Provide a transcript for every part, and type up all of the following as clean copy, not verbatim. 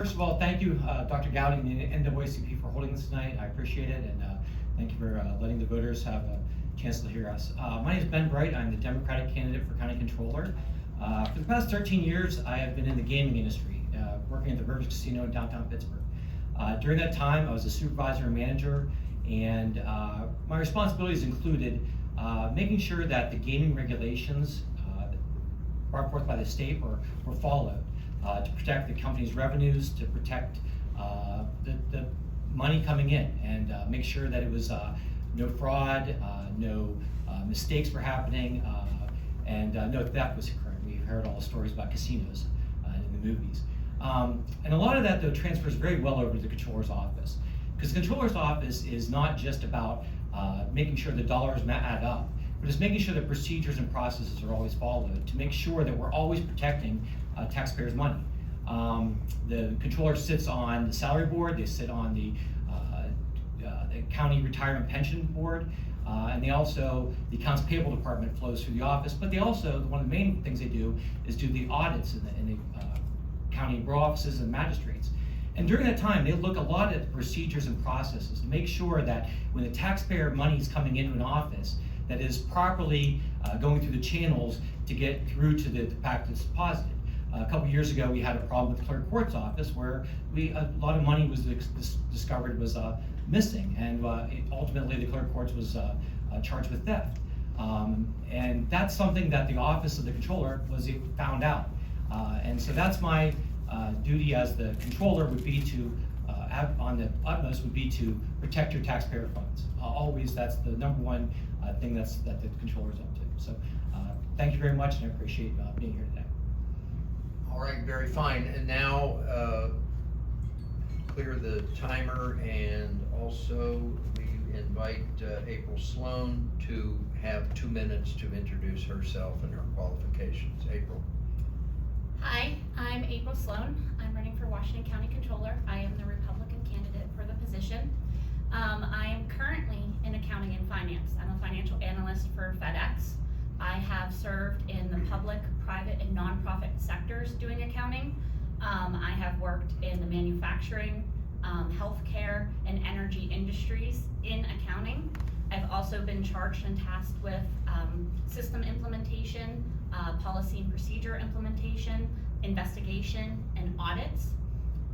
First of all, thank you, Dr. Gowdy and the NAACP for holding this tonight. I appreciate it, and thank you for letting the voters have a chance to hear us. My name is Ben Bright. I'm the Democratic candidate for County Controller. For the past 13 years, I have been in the gaming industry, working at the Rivers Casino in downtown Pittsburgh. During that time, I was a supervisor and manager, and my responsibilities included making sure that the gaming regulations brought forth by the state were followed. To protect the company's revenues, to protect the money coming in, and make sure that it was no fraud, no mistakes were happening, and no theft was occurring. We've heard all the stories about casinos in the movies. And a lot of that, though, transfers very well over to the controller's office, because the controller's office is not just about making sure the dollars add up, but it's making sure that procedures and processes are always followed to make sure that we're always protecting taxpayers' money. The controller sits on the salary board, they sit on the county retirement pension board, and they also, the accounts payable department flows through the office, but they also, one of the main things they do is do the audits in the county borough offices and magistrates. And during that time, they look a lot at the procedures and processes to make sure that when the taxpayer money is coming into an office, that is properly going through the channels to get through to the fact that it's deposited. A couple years ago, we had a problem with the clerk court's office where a lot of money was discovered was missing, and ultimately the clerk courts was charged with theft. And that's something that the office of the controller found out. And so that's my duty as the controller would be to, on the utmost, would be to protect your taxpayer funds. Always, that's the number one thing that the controller's up to. So thank you very much, and I appreciate being here today. All right, very fine. And now clear the timer, and also we invite April Sloane to have 2 minutes to introduce herself and her qualifications. April. Hi, I'm April Sloane. I'm running for Washington County Controller. I am the Republican candidate for the position. I am currently in accounting and finance. I'm a financial analyst for FedEx. I have served in the public, private, and nonprofit sectors doing accounting. I have worked in the manufacturing, healthcare, and energy industries in accounting. I've also been charged and tasked with system implementation, policy and procedure implementation, investigation, and audits.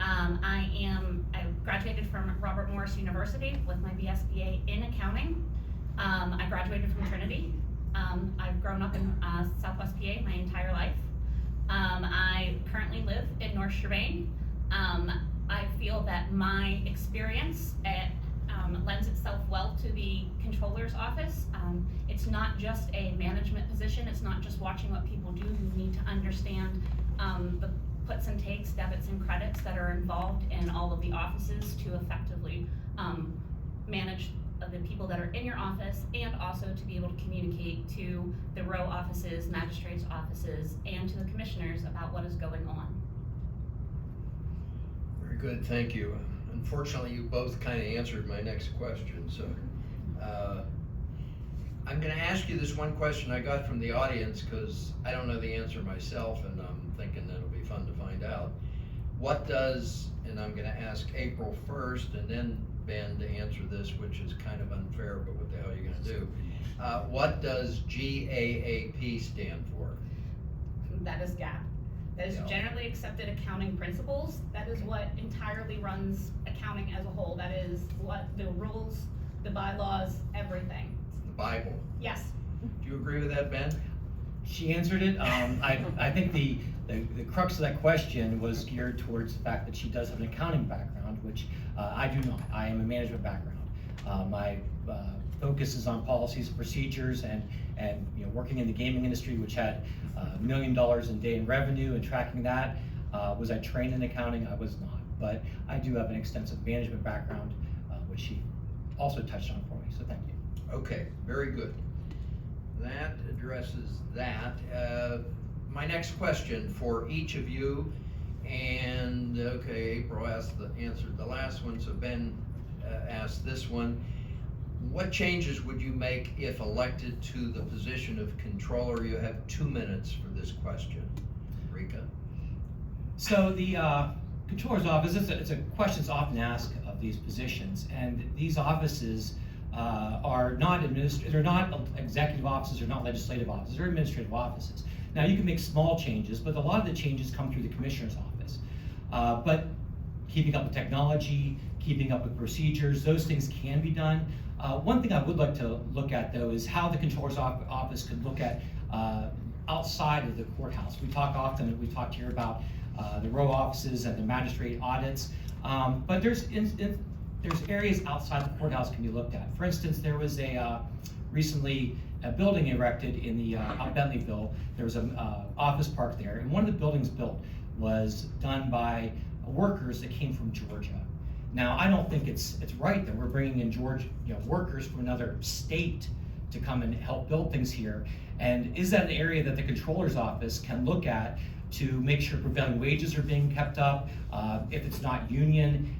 I graduated from Robert Morris University with my BSBA in accounting. I graduated from Trinity. I've grown up in Southwest PA my entire life. I currently live in North Strabane. I feel that my experience lends itself well to the controller's office. It's not just a management position. It's not just watching what people do. You need to understand the puts and takes, debits and credits that are involved in all of the offices to effectively manage the people that are in your office, and also to be able to communicate to the row offices, magistrates offices, and to the commissioners about what is going on. Very good, thank you. Unfortunately, you both kind of answered my next question, so I'm going to ask you this one question I got from the audience, because I don't know the answer myself, and I'm thinking it'll be fun to find out. What does, and I'm going to ask April first, and then Ben to answer this, which is kind of unfair, but what the hell are you going to do? What does GAAP stand for? That is GAAP. That is generally accepted accounting principles. That is what entirely runs accounting as a whole. That is what the rules, the bylaws, everything. The Bible. Yes. Do you agree with that, Ben? She answered it. I think the crux of that question was geared towards the fact that she does have an accounting background, which I do not. I am a management background. My focus is on policies and procedures, and working in the gaming industry, which had $1 million a day in revenue, and tracking that. Was I trained in accounting? I was not, but I do have an extensive management background, which she also touched on for me, so thank you. Okay, very good. That addresses that. My next question for each of you, and okay, April answered the last one, so Ben asked this one. What changes would you make if elected to the position of controller? You have 2 minutes for this question. Rika? So the Controller's office, it's a question that's often asked of these positions, and these offices are not they're not executive offices, they're not legislative offices, they're administrative offices. Now you can make small changes, but a lot of the changes come through the commissioner's office. But keeping up with technology, keeping up with procedures, those things can be done. One thing I would like to look at though is how the controller's office could look at outside of the courthouse. We talked here about the row offices and the magistrate audits, but there's areas outside the courthouse can be looked at. For instance, there was recently a building erected in the out Bentleyville. There was an office park there, and one of the buildings built was done by workers that came from Georgia. Now, I don't think it's right that we're bringing in workers from another state to come and help build things here. And is that an area that the controller's office can look at to make sure prevailing wages are being kept up? If it's not union,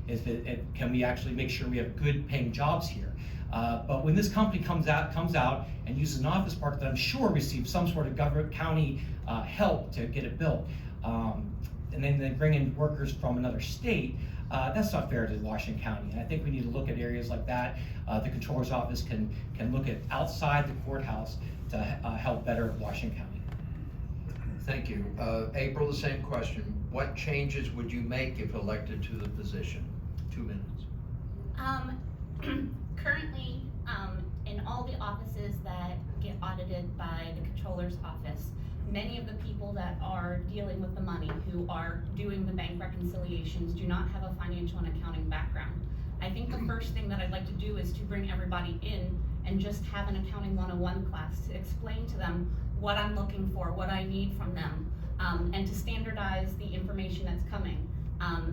can we actually make sure we have good paying jobs here? But when this company comes out and uses an office park that I'm sure receives some sort of county help to get it built, and then they bring in workers from another state, that's not fair to Washington County. And I think we need to look at areas like that. The controller's office can look at outside the courthouse to help better Washington County. Thank you. April, the same question. What changes would you make if elected to the position? 2 minutes. Currently, in all the offices that get audited by the controller's office, many of the people that are dealing with the money, who are doing the bank reconciliations, do not have a financial and accounting background. I think the first thing that I'd like to do is to bring everybody in and just have an accounting 101 class to explain to them what I'm looking for, what I need from them, and to standardize the information that's coming.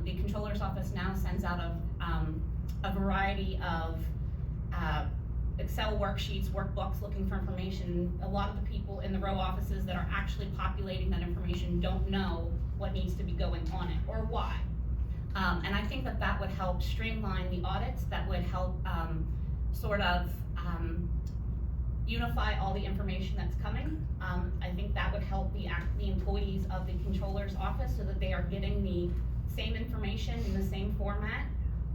The controller's office now sends out a variety of Excel worksheets, workbooks looking for information. A lot of the people in the row offices that are actually populating that information don't know what needs to be going on it or why. And I think that would help streamline the audits, that would help unify all the information that's coming. I think that would help the employees of the controller's office so that they are getting the same information in the same format,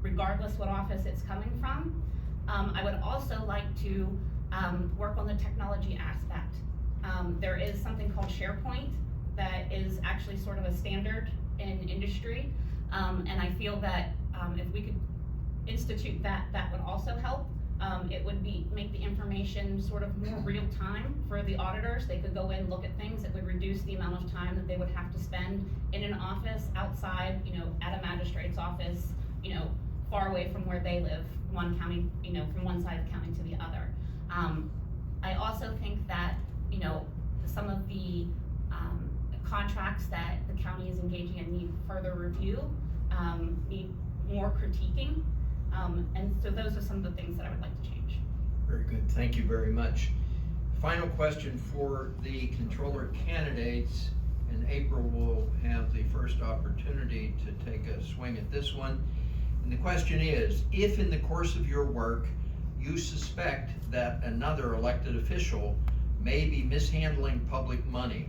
regardless what office it's coming from. I would also like to work on the technology aspect. There is something called SharePoint that is actually sort of a standard in industry, and I feel that if we could institute that, that would also help. It would make the information sort of more real time for the auditors. They could go in, look at things. It would reduce the amount of time that they would have to spend in an office outside, at a magistrate's office, far away from where they live, one county, from one side of the county to the other. I also think that, some of the contracts that the county is engaging in need further review, need more critiquing. And so those are some of the things that I would like to change. Very good, thank you very much. Final question for the controller candidates, and April will have the first opportunity to take a swing at this one. And the question is, if in the course of your work you suspect that another elected official may be mishandling public money,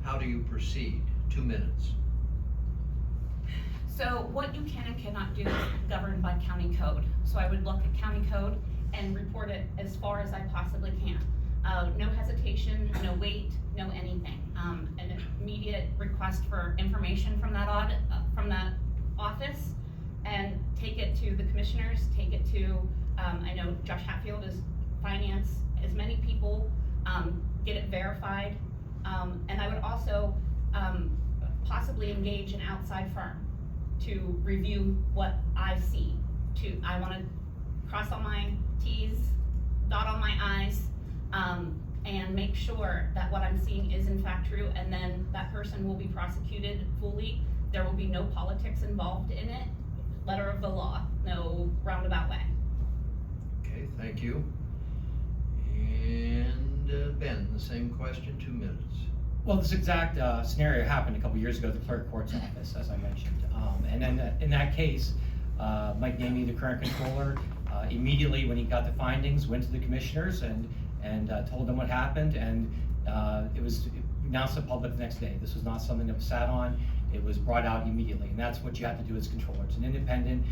how do you proceed? 2 minutes. So what you can and cannot do is governed by county code. So I would look at county code and report it as far as I possibly can. No hesitation, no wait, no anything. An immediate request for information from that office, and take it to the commissioners, take it to, I know Josh Hatfield is finance, as many people, get it verified. And I would also possibly engage an outside firm to review what I see. I want to cross all my T's, dot all my I's, and make sure that what I'm seeing is in fact true, and then that person will be prosecuted fully. There will be no politics involved in it. Letter of the law, no roundabout way. Okay, thank you. And Ben, the same question, 2 minutes. Well, this exact scenario happened a couple years ago at the clerk court's office, as I mentioned. And then in that case, Mike Namey, the current controller, immediately when he got the findings, went to the commissioners and told them what happened, and it was announced to the public the next day. This was not something that was sat on. it was brought out immediately, and that's what you have to do as controller. It's an independent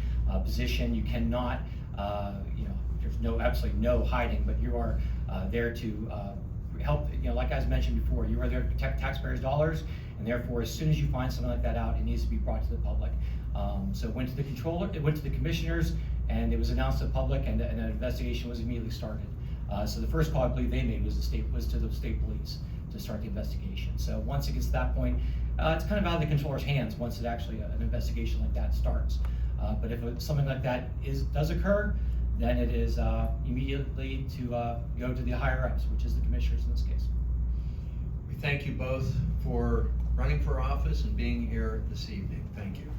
position. You cannot, there's absolutely no hiding, but you are there to help, like I mentioned before, you are there to protect taxpayers' dollars, and therefore, as soon as you find something like that out, it needs to be brought to the public. So it went to the controller, it went to the commissioners, and it was announced to the public, and an investigation was immediately started. So the first call I believe they made was to the state police to start the investigation. So once it gets to that point, it's kind of out of the controller's hands once it actually an investigation like that starts. But if something like that does occur, then it is immediately to go to the higher ups, which is the commissioners in this case. We thank you both for running for office and being here this evening. Thank you.